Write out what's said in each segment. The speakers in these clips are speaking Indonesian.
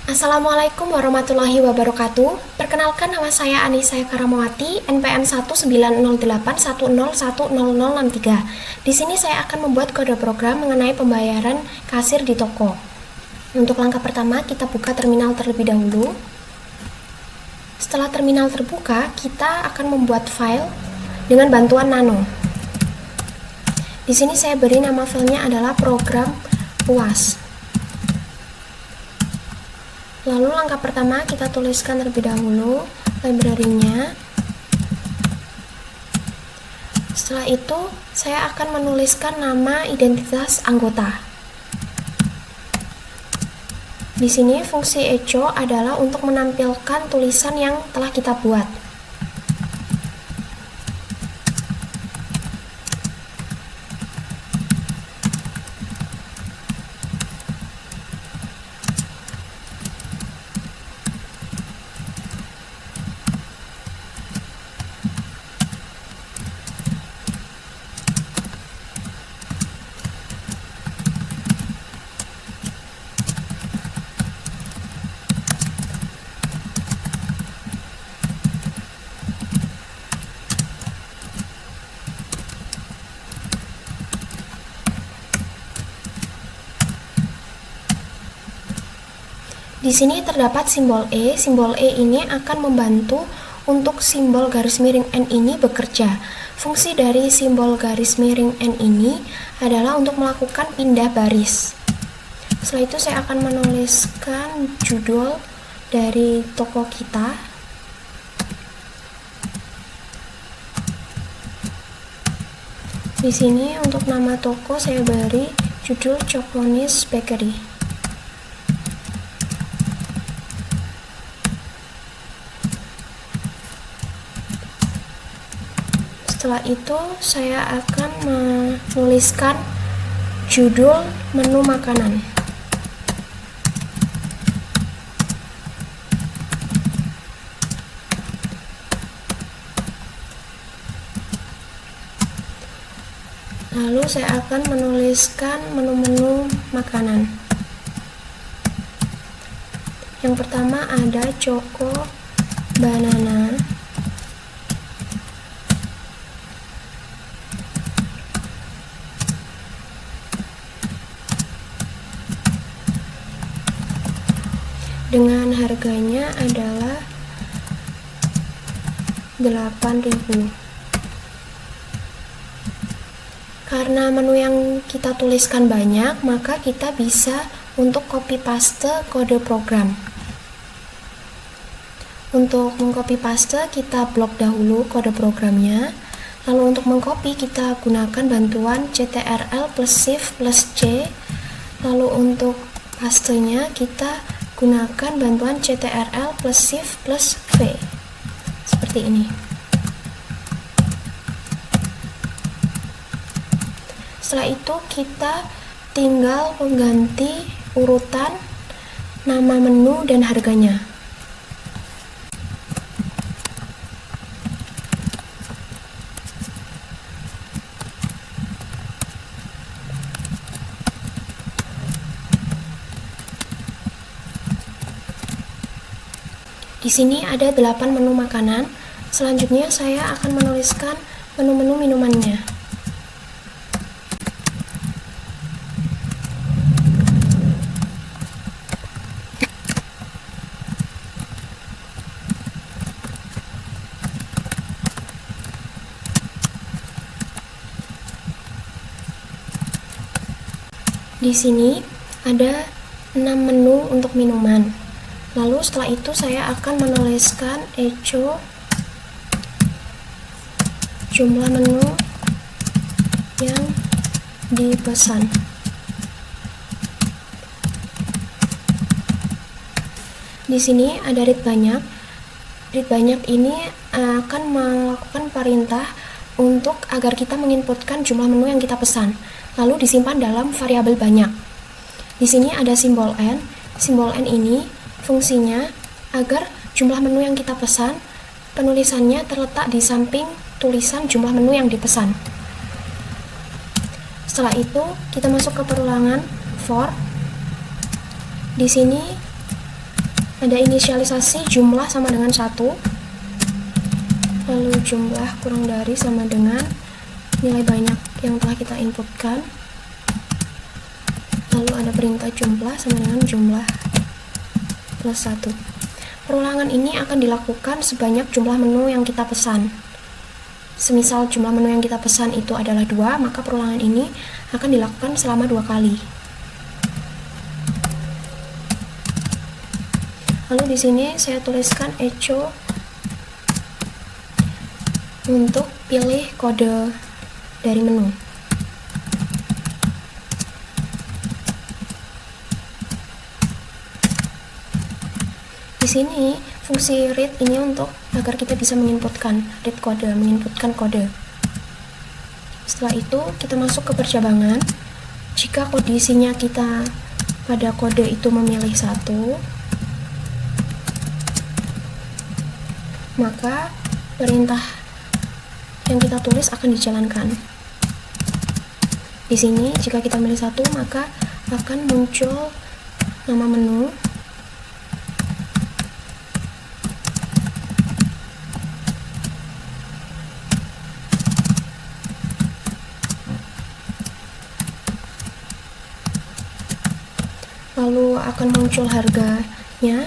Assalamualaikum warahmatullahi wabarakatuh. Perkenalkan, nama saya Anissa Karamawati, NPM 19081010063. Di sini saya akan membuat kode program mengenai pembayaran kasir di toko. Untuk langkah pertama, kita buka terminal terlebih dahulu. Setelah terminal terbuka, kita akan membuat file dengan bantuan Nano. Di sini saya beri nama filenya adalah program UAS. Lalu langkah pertama kita tuliskan terlebih dahulu library-nya. Setelah itu saya akan menuliskan nama identitas anggota. Di sini fungsi echo adalah untuk menampilkan tulisan yang telah kita buat. Di sini terdapat simbol E. Simbol E ini akan membantu untuk simbol garis miring N ini bekerja. Fungsi dari simbol garis miring N ini adalah untuk melakukan pindah baris. Setelah itu saya akan menuliskan judul dari toko kita. Di sini untuk nama toko saya beri judul Cokonis Bakery. Setelah itu saya akan menuliskan judul menu makanan. Lalu saya akan menuliskan menu-menu makanan. Yang pertama ada Choco Banana. Dengan harganya adalah 8.000. Karena menu yang kita tuliskan banyak, maka kita bisa untuk copy paste kode program. Untuk mengcopy paste, kita blok dahulu kode programnya. Lalu untuk mengcopy kita gunakan bantuan CTRL plus Shift plus C. Lalu untuk pastenya kita gunakan bantuan CTRL plus Shift plus V seperti ini. Setelah itu kita tinggal mengganti urutan nama menu dan harganya. Di sini ada 8 menu makanan. Selanjutnya saya akan menuliskan menu-menu minumannya. Di sini ada 6 menu untuk minuman. Lalu setelah itu saya akan menuliskan echo jumlah menu yang dipesan. Di sini ada read banyak. Read banyak ini akan melakukan perintah untuk agar kita menginputkan jumlah menu yang kita pesan, lalu disimpan dalam variabel banyak. Di sini ada simbol N. Simbol N ini fungsinya agar jumlah menu yang kita pesan, penulisannya terletak di samping tulisan jumlah menu yang dipesan. Setelah itu, kita masuk ke perulangan for. Di sini ada inisialisasi jumlah sama dengan 1, lalu jumlah kurang dari sama dengan nilai banyak yang telah kita inputkan, lalu ada perintah jumlah sama dengan jumlah plus 1. Perulangan ini akan dilakukan sebanyak jumlah menu yang kita pesan. Semisal jumlah menu yang kita pesan itu adalah 2, maka perulangan ini akan dilakukan selama 2 kali. Lalu di sini saya tuliskan echo untuk pilih kode dari menu. Di sini fungsi read ini untuk agar kita bisa menginputkan kode. Setelah itu kita masuk ke percabangan. Jika kondisinya kita pada kode itu memilih 1, maka perintah yang kita tulis akan dijalankan. Di sini jika kita pilih 1, maka akan muncul nama menu, lalu akan muncul harganya,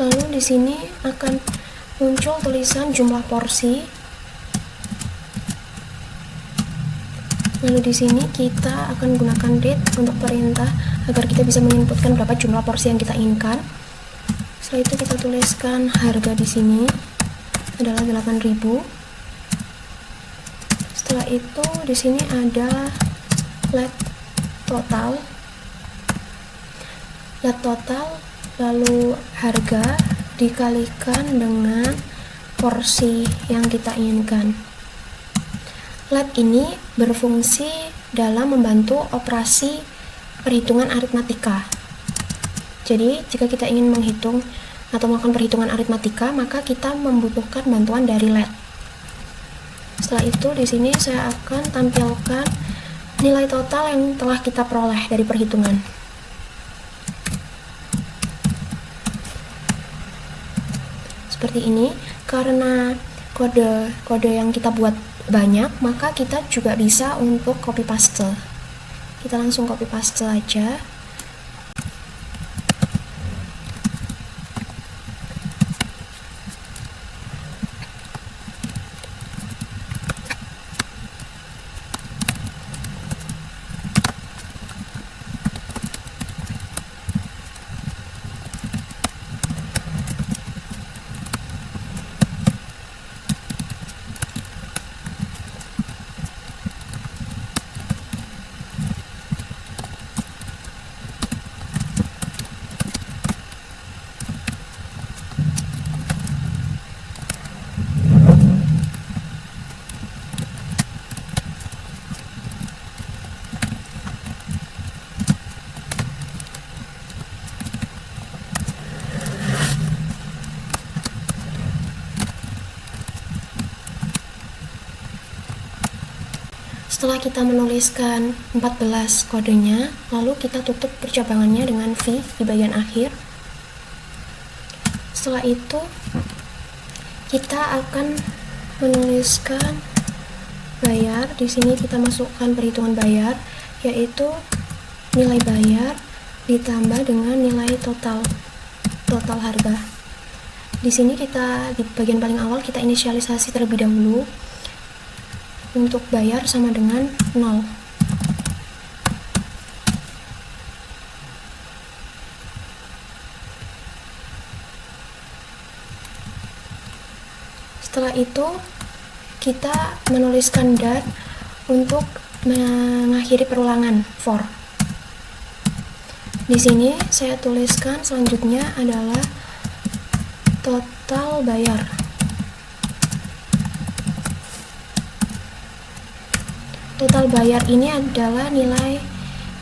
lalu di sini akan muncul tulisan jumlah porsi. Lalu di sini kita akan gunakan read untuk perintah agar kita bisa menginputkan berapa jumlah porsi yang kita inginkan. Setelah itu kita tuliskan harga di sini adalah 8.000. Setelah itu di sini ada let total. Let total lalu harga dikalikan dengan porsi yang kita inginkan. Let ini berfungsi dalam membantu operasi perhitungan aritmatika. Jadi, jika kita ingin menghitung atau melakukan perhitungan aritmatika, maka kita membutuhkan bantuan dari let. Setelah itu, di sini saya akan tampilkan nilai total yang telah kita peroleh dari perhitungan. Seperti ini, karena kode yang kita buat banyak, maka kita juga bisa untuk copy paste. Kita langsung copy paste aja. Setelah kita menuliskan 14 kodenya, lalu kita tutup percabangannya dengan V di bagian akhir. Setelah itu, kita akan menuliskan bayar. Di sini kita masukkan perhitungan bayar, yaitu nilai bayar ditambah dengan nilai total harga. Di sini kita di bagian paling awal kita inisialisasi terlebih dahulu. Untuk bayar sama dengan 0. Setelah itu kita menuliskan dat untuk mengakhiri perulangan for. Di sini saya tuliskan selanjutnya adalah total bayar. Total bayar ini adalah nilai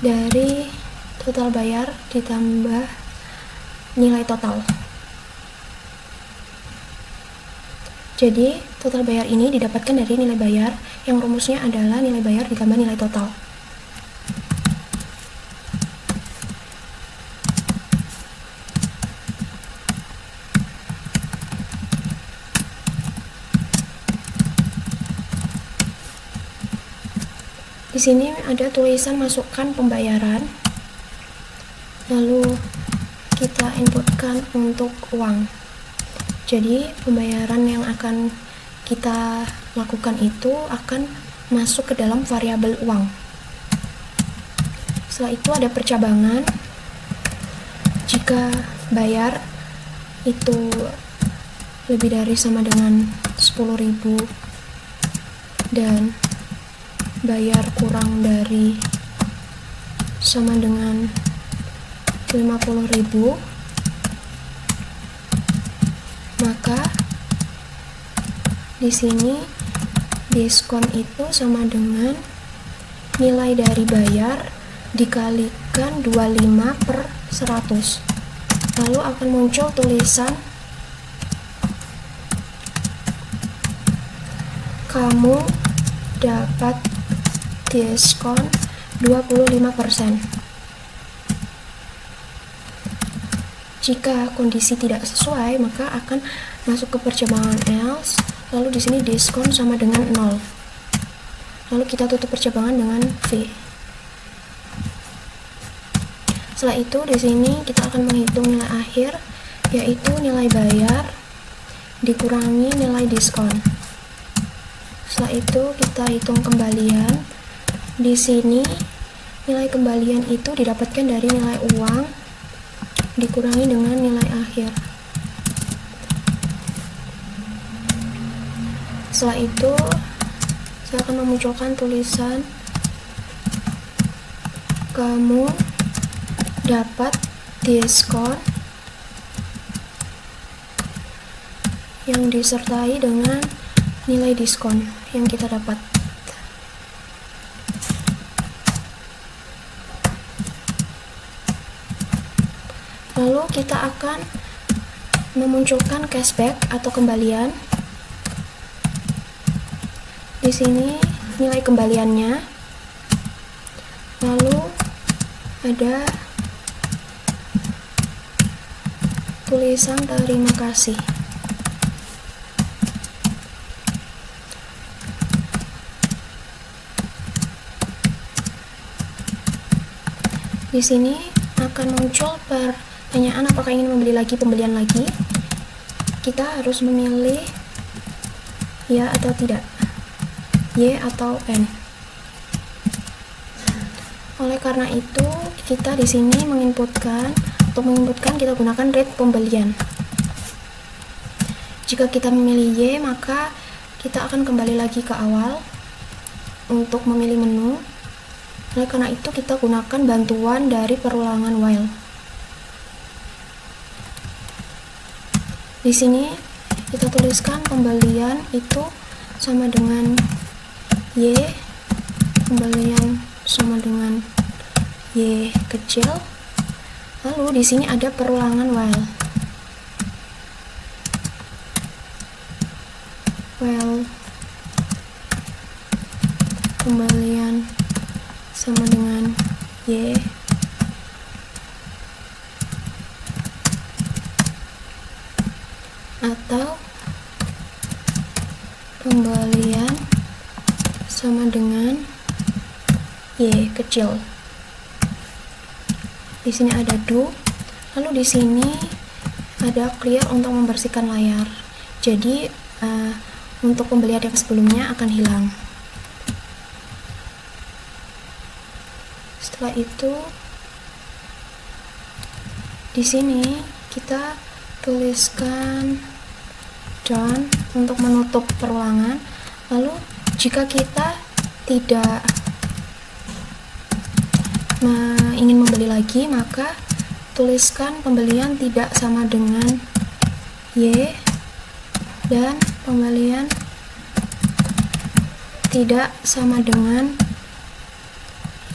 dari total bayar ditambah nilai total. Jadi total bayar ini didapatkan dari nilai bayar yang rumusnya adalah nilai bayar ditambah nilai total. Di sini ada tulisan masukkan pembayaran, lalu kita inputkan untuk uang. Jadi pembayaran yang akan kita lakukan itu akan masuk ke dalam variabel uang. Setelah itu ada percabangan. Jika bayar itu lebih dari sama dengan 10.000 dan bayar kurang dari sama dengan 50.000, maka di sini diskon itu sama dengan nilai dari bayar dikalikan 25/100. Lalu akan muncul tulisan kamu dapat diskon 25%. Jika kondisi tidak sesuai, maka akan masuk ke percabangan else, lalu di sini diskon sama dengan 0. Lalu kita tutup percabangan dengan V. Setelah itu di sini kita akan menghitung nilai akhir, yaitu nilai bayar dikurangi nilai diskon. Setelah itu kita hitung kembalian. Di sini nilai kembalian itu didapatkan dari nilai uang dikurangi dengan nilai akhir. Setelah itu saya akan memunculkan tulisan kamu dapat diskon yang disertai dengan nilai diskon yang kita dapat. Lalu kita akan memunculkan cashback atau kembalian. Di sini nilai kembaliannya. Lalu ada tulisan terima kasih. Di sini akan muncul pertanyaan apakah ingin membeli lagi pembelian lagi. Kita harus memilih ya atau tidak, Y atau N. Oleh karena itu kita di sini menginputkan kita gunakan rate pembelian. Jika kita memilih Y, maka kita akan kembali lagi ke awal untuk memilih menu. Oleh karena itu kita gunakan bantuan dari perulangan while. Di sini kita tuliskan pembelian itu sama dengan Y, pembelian sama dengan Y kecil. Lalu di sini ada perulangan while. While pembelian sama dengan Y atau pembelian sama dengan Y kecil. Di sini ada do, lalu di sini ada clear untuk membersihkan layar. Jadi untuk pembelian yang sebelumnya akan hilang. Setelah itu di sini kita tuliskan done untuk menutup perulangan. Lalu jika kita tidak ingin membeli lagi, maka tuliskan pembelian tidak sama dengan Y dan pembelian tidak sama dengan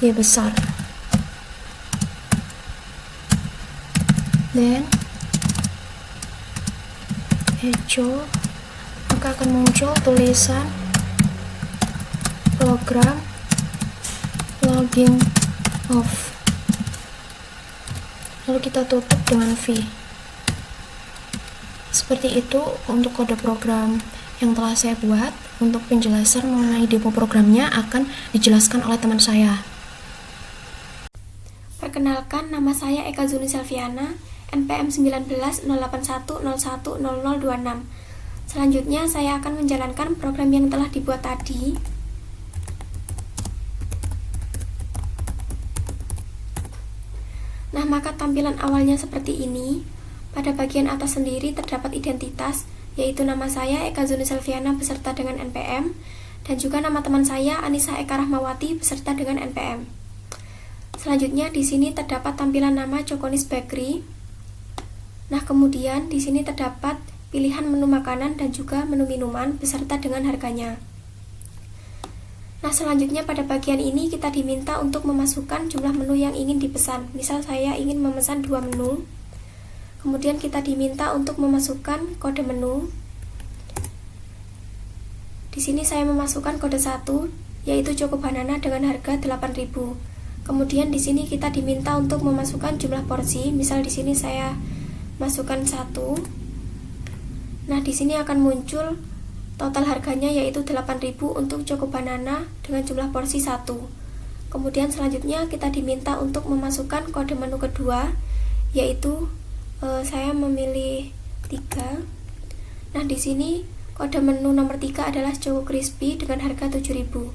Y besar. Dan echo maka akan muncul tulisan program logging off. Lalu kita tutup dengan V. Seperti itu untuk kode program yang telah saya buat. Untuk penjelasan mengenai demo programnya akan dijelaskan oleh teman saya. Perkenalkan, nama saya Eka Zuni Selviana, NPM 19.081010026. Selanjutnya saya akan menjalankan program yang telah dibuat tadi. Nah, maka tampilan awalnya seperti ini. Pada bagian atas sendiri terdapat identitas, yaitu nama saya Eka Zuni Selviana beserta dengan NPM, dan juga nama teman saya Anissa Eka Rahmawati beserta dengan NPM. Selanjutnya di sini terdapat tampilan nama Cokonis Bakery. Nah, kemudian di sini terdapat pilihan menu makanan dan juga menu minuman beserta dengan harganya. Nah, selanjutnya pada bagian ini kita diminta untuk memasukkan jumlah menu yang ingin dipesan. Misal saya ingin memesan 2 menu. Kemudian kita diminta untuk memasukkan kode menu. Di sini saya memasukkan kode 1, yaitu Choco Banana dengan harga 8.000. Kemudian di sini kita diminta untuk memasukkan jumlah porsi. Misal di sini saya masukkan 1. Nah, di sini akan muncul total harganya yaitu 8.000 untuk Choco Banana dengan jumlah porsi 1. Kemudian selanjutnya kita diminta untuk memasukkan kode menu kedua, yaitu saya memilih 3. Nah, di sini kode menu nomor 3 adalah Choco Crispy dengan harga 7.000.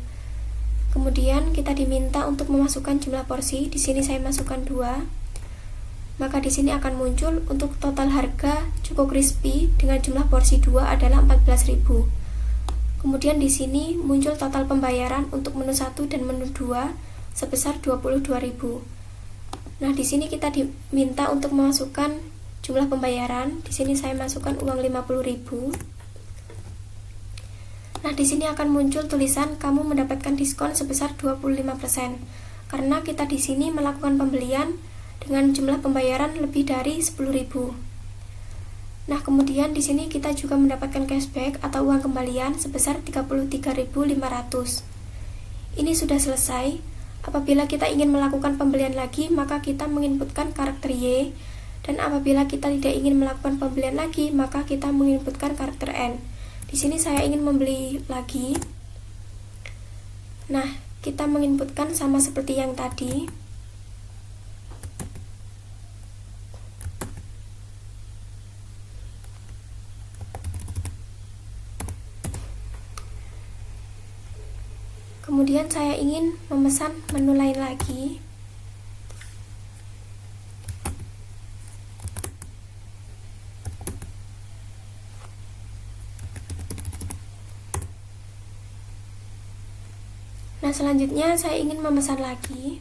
Kemudian kita diminta untuk memasukkan jumlah porsi. Di sini saya masukkan 2. Maka di sini akan muncul untuk total harga Choco Crispy dengan jumlah porsi 2 adalah 14.000. Kemudian di sini muncul total pembayaran untuk menu 1 dan menu 2 sebesar 22.000. Nah, di sini kita diminta untuk memasukkan jumlah pembayaran. Di sini saya masukkan uang 50.000. Nah, di sini akan muncul tulisan kamu mendapatkan diskon sebesar 25% karena kita di sini melakukan pembelian dengan jumlah pembayaran lebih dari 10.000. Nah, kemudian di sini kita juga mendapatkan cashback atau uang kembalian sebesar 33.500. Ini sudah selesai. Apabila kita ingin melakukan pembelian lagi, maka kita menginputkan karakter Y, dan apabila kita tidak ingin melakukan pembelian lagi, maka kita menginputkan karakter N. Di sini saya ingin membeli lagi. Nah, kita menginputkan sama seperti yang tadi. Kemudian saya ingin memesan menu lain lagi. Nah, selanjutnya saya ingin memesan lagi.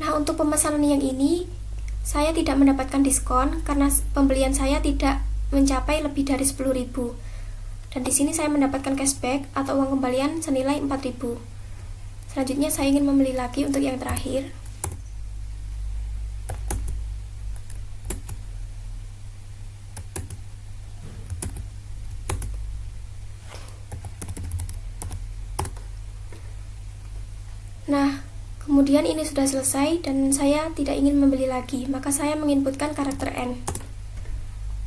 Nah, untuk pemesanan yang ini saya tidak mendapatkan diskon karena pembelian saya tidak mencapai lebih dari 10.000. Dan di sini saya mendapatkan cashback atau uang kembalian senilai 4.000. Selanjutnya saya ingin membeli lagi untuk yang terakhir. Nah, kemudian ini sudah selesai dan saya tidak ingin membeli lagi, maka saya menginputkan karakter N.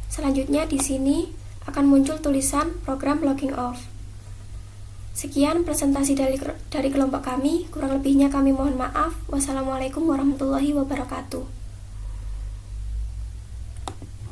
Selanjutnya di sini akan muncul tulisan program logging off. Sekian presentasi dari kelompok kami, kurang lebihnya kami mohon maaf. Wassalamualaikum warahmatullahi wabarakatuh.